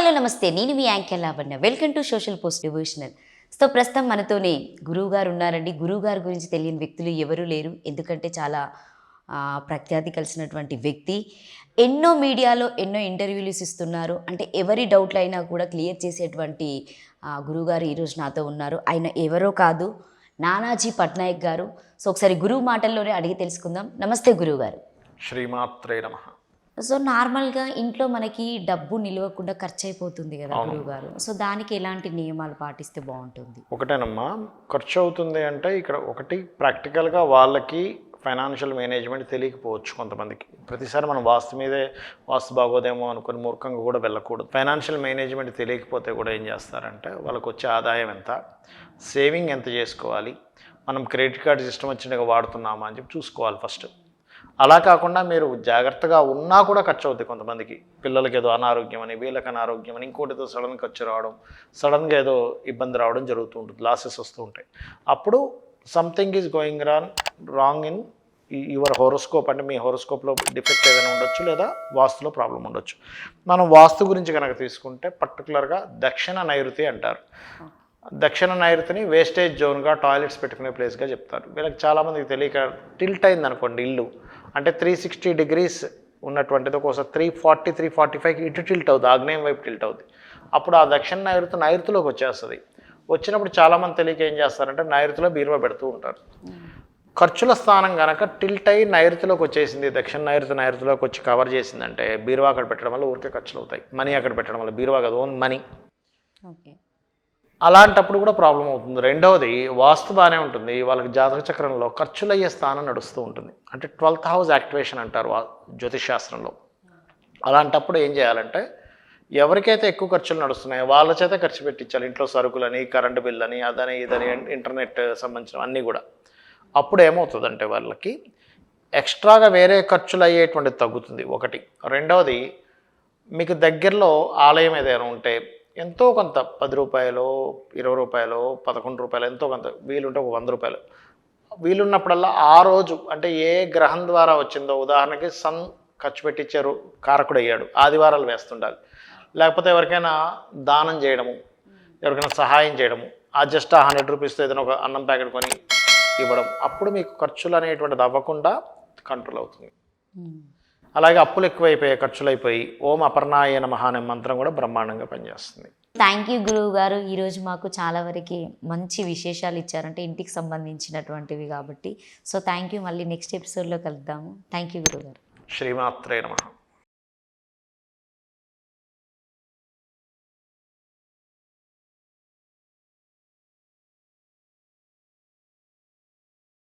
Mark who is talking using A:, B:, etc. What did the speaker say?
A: Hello నమస్తే, నేను మీ anchor Lavanya. Welcome to social post devotional. So ప్రస్తుతం మనతోనే గురువు గారు ఉన్నారండి. గురువు గారి గురించి తెలియని వ్యక్తులు ఎవరూ లేరు. ఎందుకంటే చాలా ప్రఖ్యాతి కలిసినటువంటి వ్యక్తి. ఎన్నో మీడియాలో ఎన్నో ఇంటర్వ్యూస్ ఇస్తున్నారు. అంటే ఎవరి డౌట్లు అయినా కూడా క్లియర్ చేసేటువంటి గురువుగారు ఈరోజు నాతో ఉన్నారు. ఆయన ఎవరో కాదు, నానాజీ పట్నాయక్ గారు. సో ఒకసారి గురువు మాటల్లోనే అడిగి తెలుసుకుందాం. నమస్తే గురువు గారు.
B: శ్రీమాత్రే నమః.
A: సో నార్మల్గా ఇంట్లో మనకి డబ్బు నిలవకుండా ఖర్చు అయిపోతుంది కదా గురువుగారు. సో దానికి ఎలాంటి నియమాలు పాటిస్తే బాగుంటుంది?
B: ఒకటేనమ్మా, ఖర్చు అవుతుంది అంటే ఇక్కడ ఒకటి ప్రాక్టికల్గా వాళ్ళకి ఫైనాన్షియల్ మేనేజ్మెంట్ తెలియకపోవచ్చు కొంతమందికి. ప్రతిసారి మనం వాస్తు మీదే వాస్తు బాగోదేమో అనుకుని మూర్ఖంగా కూడా వెళ్ళకూడదు. ఫైనాన్షియల్ మేనేజ్మెంట్ తెలియకపోతే కూడా ఏం చేస్తారంటే వాళ్ళకు వచ్చే ఆదాయం ఎంత, సేవింగ్ ఎంత చేసుకోవాలి, మనం క్రెడిట్ కార్డ్ సిస్టమ్ వచ్చినగా వాడుతున్నామా అని చెప్పి చూసుకోవాలి ఫస్ట్. అలా కాకుండా మీరు జాగ్రత్తగా ఉన్నా కూడా ఖర్చు అవుతాయి కొంతమందికి. పిల్లలకి ఏదో అనారోగ్యం అని, వీళ్ళకి అనారోగ్యం అని, ఇంకోటి ఏదో సడన్గా ఖర్చు రావడం, సడన్గా ఏదో ఇబ్బంది రావడం జరుగుతూ ఉంటుంది, లాసెస్ వస్తూ ఉంటాయి. అప్పుడు something is going wrong in your horoscope. అంటే మీ హోరోస్కోప్లో డిఫెక్ట్ ఏదైనా ఉండొచ్చు, లేదా వాస్తులో ప్రాబ్లం ఉండొచ్చు. మనం వాస్తు గురించి కనుక తీసుకుంటే పర్టికులర్గా దక్షిణ నైరుతి అంటారు. దక్షిణ నైరుతిని వేస్టేజ్ జోన్గా, టాయిలెట్స్ పెట్టుకునే ప్లేస్గా చెప్తారు. వీళ్ళకి చాలామందికి తెలియక టిల్ట్ అయింది అనుకోండి ఇల్లు, అంటే 360 degrees ఉన్నటువంటిది ఒకసారి 340, 345కి ఇటు టిల్ట్ అవుతుంది, ఆగ్నేయం వైపు టిల్ట్ అవుతుంది. అప్పుడు ఆ దక్షిణ నైరుతిలోకి వచ్చేస్తుంది. వచ్చినప్పుడు చాలామంది తెలియక ఏం చేస్తారంటే నైరుతిలో బీరువా పెడుతూ ఉంటారు. ఖర్చుల స్థానం కనుక టిల్ట్ అయ్యి నైరుతిలోకి వచ్చేసింది, దక్షిణ నైరుతిలోకి వచ్చి కవర్ చేసిందంటే బీరువా అక్కడ పెట్టడం వల్ల ఊరికే ఖర్చులు అవుతాయి. మనీ అక్కడ పెట్టడం వల్ల, బీరువా కాదు ఓన్ మనీ.
A: ఓకే, అలాంటప్పుడు
B: కూడా ప్రాబ్లం అవుతుంది. రెండవది, వాస్తు బాగానే ఉంటుంది, వాళ్ళకి జాతక చక్రంలో ఖర్చులు అయ్యే స్థానం నడుస్తూ ఉంటుంది. అంటే 12th హౌస్ యాక్టివేషన్ అంటారు జ్యోతిష్ శాస్త్రంలో. అలాంటప్పుడు ఏం చేయాలంటే ఎవరికైతే ఎక్కువ ఖర్చులు నడుస్తున్నాయో వాళ్ళ చేత ఖర్చు పెట్టించాలి. ఇంట్లో సరుకులని, కరెంటు బిల్లని, అదని ఇదని, ఇంటర్నెట్ సంబంధించిన అన్నీ కూడా. అప్పుడు ఏమవుతుందంటే వాళ్ళకి ఎక్స్ట్రాగా వేరే ఖర్చులు అయ్యేటువంటిది తగ్గుతుంది ఒకటి. రెండవది, మీకు దగ్గరలో ఆలయం ఏదైనా ఉంటే ఎంతో కొంత 10 రూపాయలు, 20 రూపాయలు, 11 రూపాయలు, ఎంతో కొంత వీలుంటే ఒక 100 రూపాయలు వీలున్నప్పుడల్లా ఆ రోజు, అంటే ఏ గ్రహం ద్వారా వచ్చిందో, ఉదాహరణకి సన్ ఖర్చు పెట్టించారు, కారకుడు అయ్యాడు, ఆదివారాలు వేస్తుండాలి. లేకపోతే ఎవరికైనా దానం చేయడము, ఎవరికైనా సహాయం చేయడము, ఆ జస్ట్ 100 రూపీస్తో ఏదైనా ఒక అన్నం ప్యాకెట్ కొని ఇవ్వడం. అప్పుడు మీకు ఖర్చులు అనేటువంటిది అవ్వకుండా కంట్రోల్ అవుతుంది. అలాగే అప్పులు ఎక్కువైపోయాయి, ఖర్చులు అయిపోయి ఓం అపర్ణాయ నమః అనే మంత్రం కూడా బ్రహ్మాండంగా పనిచేస్తుంది.
A: థ్యాంక్ యూ గురువు గారు. ఈరోజు మాకు చాలా వరకు మంచి విశేషాలు ఇచ్చారంటే ఇంటికి సంబంధించినటువంటివి కాబట్టి. So thank you. మళ్ళీ నెక్స్ట్ ఎపిసోడ్లో కలుద్దాము. థ్యాంక్ యూ గురువు గారు.
B: శ్రీమాత్రే నమః.